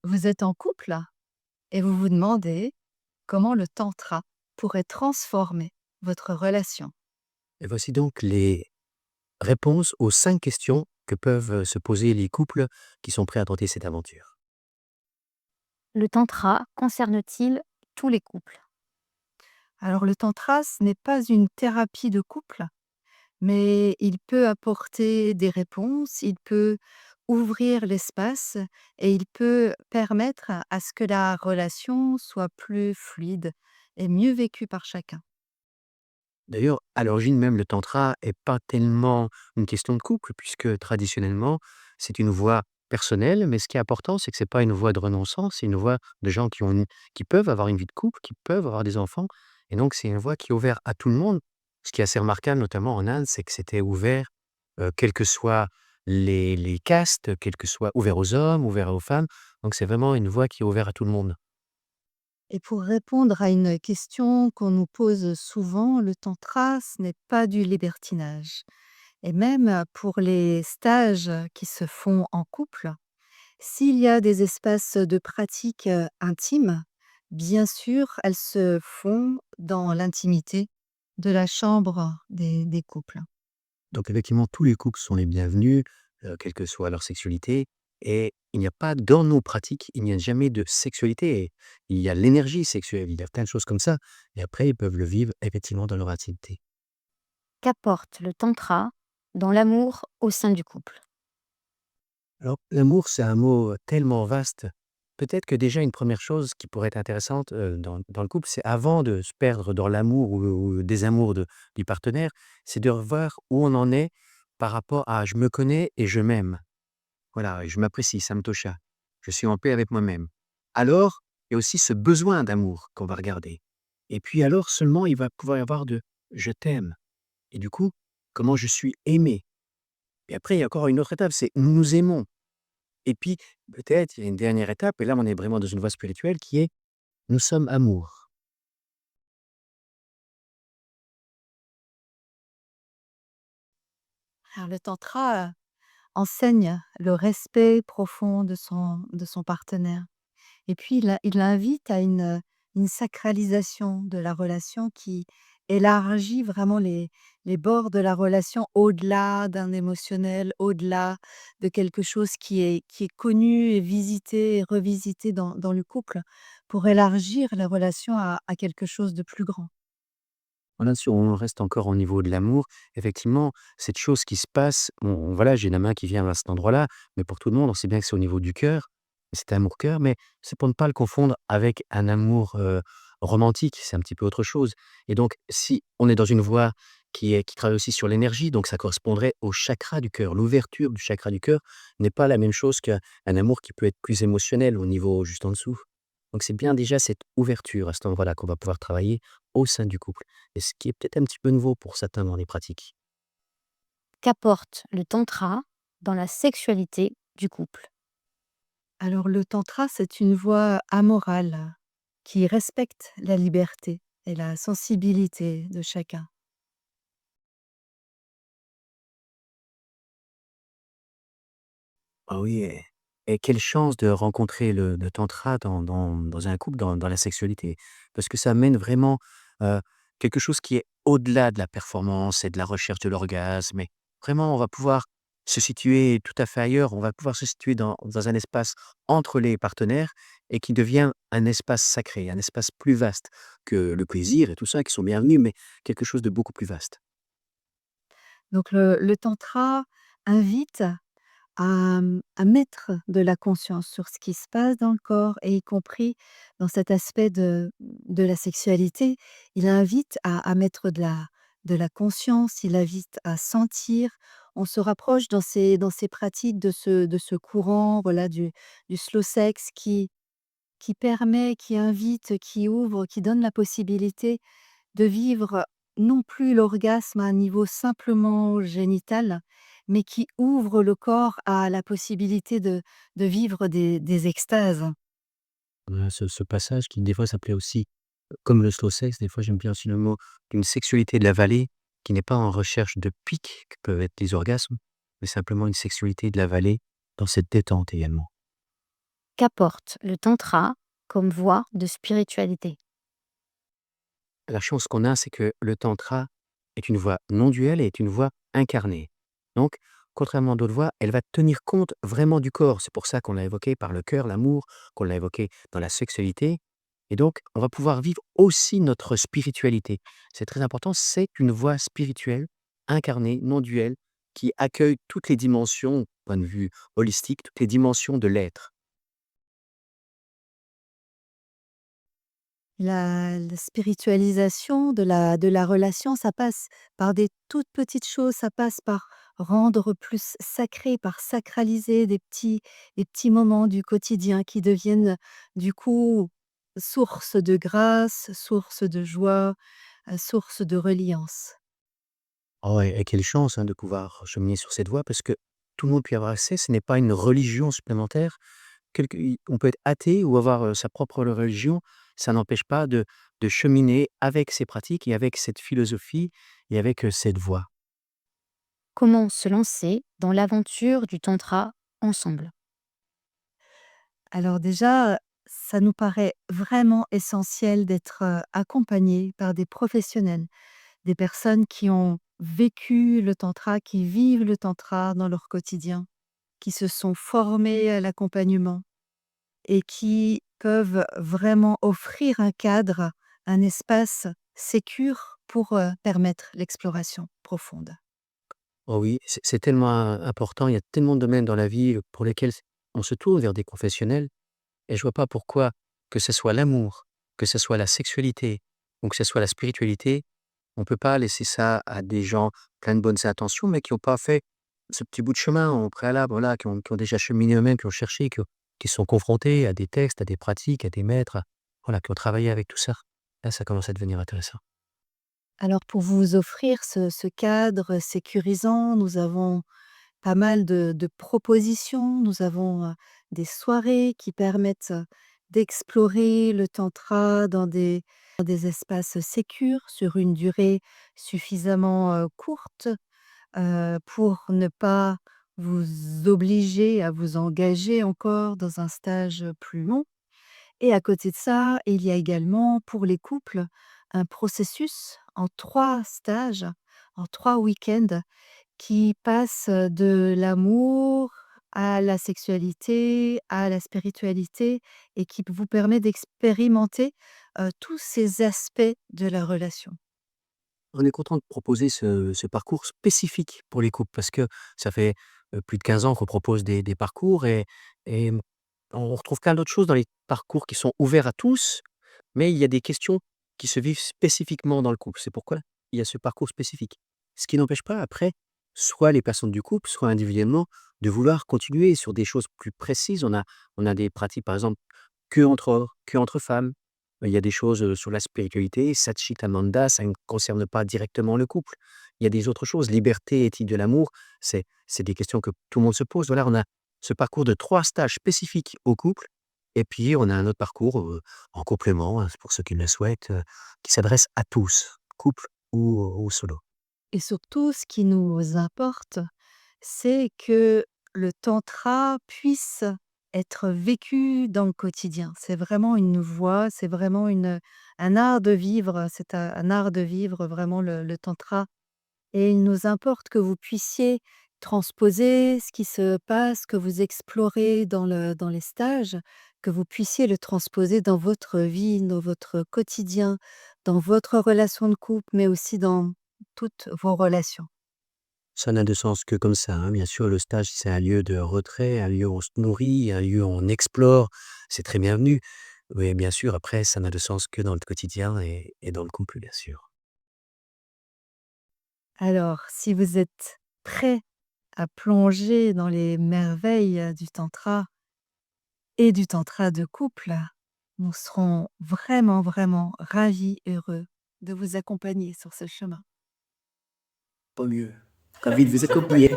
Vous êtes en couple et vous vous demandez comment le tantra pourrait transformer votre relation. Et voici donc les réponses aux 5 questions que peuvent se poser les couples qui sont prêts à tenter cette aventure. Le tantra concerne-t-il tous les couples? Alors le tantra, ce n'est pas une thérapie de couple, mais il peut apporter des réponses, il peut ouvrir l'espace et il peut permettre à ce que la relation soit plus fluide et mieux vécue par chacun. D'ailleurs, à l'origine même, le tantra est pas tellement une question de couple puisque traditionnellement, c'est une voie personnelle, mais ce qui est important, c'est que c'est pas une voie de renonçance, c'est une voie de gens qui peuvent avoir une vie de couple, qui peuvent avoir des enfants et donc c'est une voie qui est ouverte à tout le monde. Ce qui est assez remarquable, notamment en Inde, c'est que c'était ouvert, quelles que soient les castes, quel que soit ouvert aux hommes, ouvert aux femmes, donc c'est vraiment une voie qui est ouverte à tout le monde. Et pour répondre à une question qu'on nous pose souvent, le tantra, ce n'est pas du libertinage. Et même pour les stages qui se font en couple, s'il y a des espaces de pratique intimes, bien sûr, elles se font dans l'intimité de la chambre des couples. Donc effectivement, tous les couples sont les bienvenus, quelle que soit leur sexualité et il n'y a pas dans nos pratiques, il n'y a jamais de sexualité et il y a l'énergie sexuelle, il y a plein de choses comme ça et après ils peuvent le vivre effectivement dans leur intimité. Qu'apporte le tantra dans l'amour au sein du couple? Alors l'amour, c'est un mot tellement vaste. Peut-être que déjà une première chose qui pourrait être intéressante, dans le couple, c'est avant de se perdre dans l'amour ou le désamour de du partenaire, c'est de revoir où on en est par rapport à: «Je me connais et je m'aime». Voilà, et je m'apprécie, samtosha. Je suis en paix avec moi-même. Alors, il y a aussi ce besoin d'amour qu'on va regarder. Et puis alors seulement il va pouvoir y avoir de «je t'aime» et du coup, comment je suis aimé. Et après il y a encore une autre étape, c'est nous nous aimons. Et puis peut-être il y a une dernière étape et là on est vraiment dans une voie spirituelle qui est nous sommes amour. Alors le tantra enseigne le respect profond de son partenaire. Et puis il invite à une sacralisation de la relation qui élargit vraiment les bords de la relation au-delà d'un émotionnel, au-delà de quelque chose qui est connu et visité et revisité dans le couple, pour élargir la relation à quelque chose de plus grand. Voilà, si on reste encore au niveau de l'amour, effectivement, cette chose qui se passe, bon, voilà, j'ai la main qui vient à cet endroit-là, mais pour tout le monde, on sait bien que c'est au niveau du cœur. C'est amour-cœur, mais c'est pour ne pas le confondre avec un amour romantique, c'est un petit peu autre chose. Et donc, si on est dans une voie qui travaille aussi sur l'énergie, donc ça correspondrait au chakra du cœur. L'ouverture du chakra du cœur n'est pas la même chose qu'un amour qui peut être plus émotionnel au niveau juste en dessous. Donc c'est bien déjà cette ouverture à cet endroit-là qu'on va pouvoir travailler au sein du couple. Et ce qui est peut-être un petit peu nouveau pour certains dans les pratiques. Qu'apporte le tantra dans la sexualité du couple? Alors le tantra, c'est une voie amorale qui respecte la liberté et la sensibilité de chacun. Ah oui et quelle chance de rencontrer le tantra dans un couple, dans la sexualité. Parce que ça amène vraiment, heu, quelque chose qui est au-delà de la performance et de la recherche de l'orgasme et vraiment on va pouvoir se situer tout à fait ailleurs. On va pouvoir se situer dans un espace entre les partenaires et qui devient un espace sacré, un espace plus vaste que le plaisir et tout ça qui sont bienvenus, mais quelque chose de beaucoup plus vaste. Donc le tantra invite à mettre de la conscience sur ce qui se passe dans le corps et y compris dans cet aspect de la sexualité. Il invite à mettre de la conscience, il invite à sentir. On se rapproche dans ces pratiques de ce courant, voilà, du slow sex qui permet, qui invite, qui ouvre, qui donne la possibilité de vivre non plus l'orgasme à un niveau simplement génital, mais qui ouvre le corps à la possibilité de vivre des extases. Ce passage qui des fois s'appelait aussi, comme le slow sex, des fois j'aime bien aussi le mot, d'une sexualité de la vallée qui n'est pas en recherche de pics que peuvent être les orgasmes, mais simplement une sexualité de la vallée dans cette détente également. Qu'apporte le tantra comme voie de spiritualité? La chance qu'on a, c'est que le tantra est une voie non duelle et est une voie incarnée. Donc, contrairement à d'autres voies, elle va tenir compte vraiment du corps. C'est pour ça qu'on l'a évoqué par le cœur, l'amour, qu'on l'a évoqué dans la sexualité. Et donc, on va pouvoir vivre aussi notre spiritualité. C'est très important, c'est une voie spirituelle, incarnée, non duelle, qui accueille toutes les dimensions, point de vue holistique, toutes les dimensions de l'être. La spiritualisation de la relation, ça passe par des toutes petites choses, ça passe par rendre plus sacré, par sacraliser des petits moments du quotidien qui deviennent, du coup, source de grâce, source de joie, source de reliance. Oh et quelle chance, hein, de pouvoir cheminer sur cette voie parce que tout le monde peut y avoir accès. Ce n'est pas une religion supplémentaire. On peut être athée ou avoir, sa propre religion. Ça n'empêche pas de cheminer avec ces pratiques et avec cette philosophie et avec, cette voie. Comment se lancer dans l'aventure du tantra ensemble? Alors déjà, ça nous paraît vraiment essentiel d'être, accompagnés par des professionnels. Des personnes qui ont vécu le tantra, qui vivent le tantra dans leur quotidien, qui se sont formées à l'accompagnement et qui peuvent vraiment offrir un cadre, un espace sécure pour, permettre l'exploration profonde. Oh oui, c'est tellement important. Il y a tellement de domaines dans la vie, pour lesquels on se tourne vers des professionnels et je vois pas pourquoi, que ce soit l'amour, que ce soit la sexualité ou que ce soit la spiritualité. On peut pas laisser ça à des gens pleins de bonnes intentions, mais qui ont pas fait ce petit bout de chemin au préalable, voilà, qui ont déjà cheminé eux-mêmes, qui ont cherché, qui sont confrontés à des textes, à des pratiques, à des maîtres, voilà, qui ont travaillé avec tout ça. Là, ça commence à devenir intéressant. Alors pour vous offrir ce cadre sécurisant, nous avons pas mal de propositions. Nous avons, des soirées qui permettent, d'explorer le tantra dans des espaces sécures sur une durée suffisamment, courte, pour ne pas vous obliger à vous engager encore dans un stage, plus long. Et à côté de ça, il y a également pour les couples un processus en 3 stages, en 3 week-ends qui passe, de l'amour à la sexualité, à la spiritualité et qui vous permet d'expérimenter, tous ces aspects de la relation. On est content de proposer ce parcours spécifique pour les couples parce que ça fait, plus de 15 ans qu'on propose des parcours et on retrouve plein d'autres choses dans les parcours qui sont ouverts à tous, mais il y a des questions qui se vivent spécifiquement dans le couple. C'est pourquoi il y a ce parcours spécifique. Ce qui n'empêche pas après, soit les personnes du couple, soit individuellement, de vouloir continuer sur des choses plus précises. On a des pratiques, par exemple, que entre femmes. Il y a des choses, sur la spiritualité, Satchitananda, ça ne concerne pas directement le couple. Il y a des autres choses, liberté, éthique de l'amour, c'est des questions que tout le monde se pose. Voilà, on a ce parcours de 3 stages spécifiques au couple et puis on a un autre parcours, en complément, hein, pour ceux qui le souhaitent, qui s'adresse à tous, couple ou solo. Et surtout, ce qui nous importe, c'est que le tantra puisse être vécu dans le quotidien. C'est vraiment une voie, c'est vraiment un art de vivre, c'est un art de vivre vraiment le tantra. Et il nous importe que vous puissiez transposer ce qui se passe, que vous explorez dans les stages, que vous puissiez le transposer dans votre vie, dans votre quotidien, dans votre relation de couple, mais aussi dans toutes vos relations. Ça n'a de sens que comme ça, hein. Bien sûr, le stage, c'est un lieu de retrait, un lieu où on se nourrit, un lieu où on explore. C'est très bienvenu. Mais bien sûr, après, ça n'a de sens que dans le quotidien et dans le couple, bien sûr. Alors, si vous êtes prêt à plonger dans les merveilles, du tantra et du tantra de couple, nous serons vraiment, vraiment ravis, heureux de vous accompagner sur ce chemin. Pas mieux. Ravi de vous accompagner.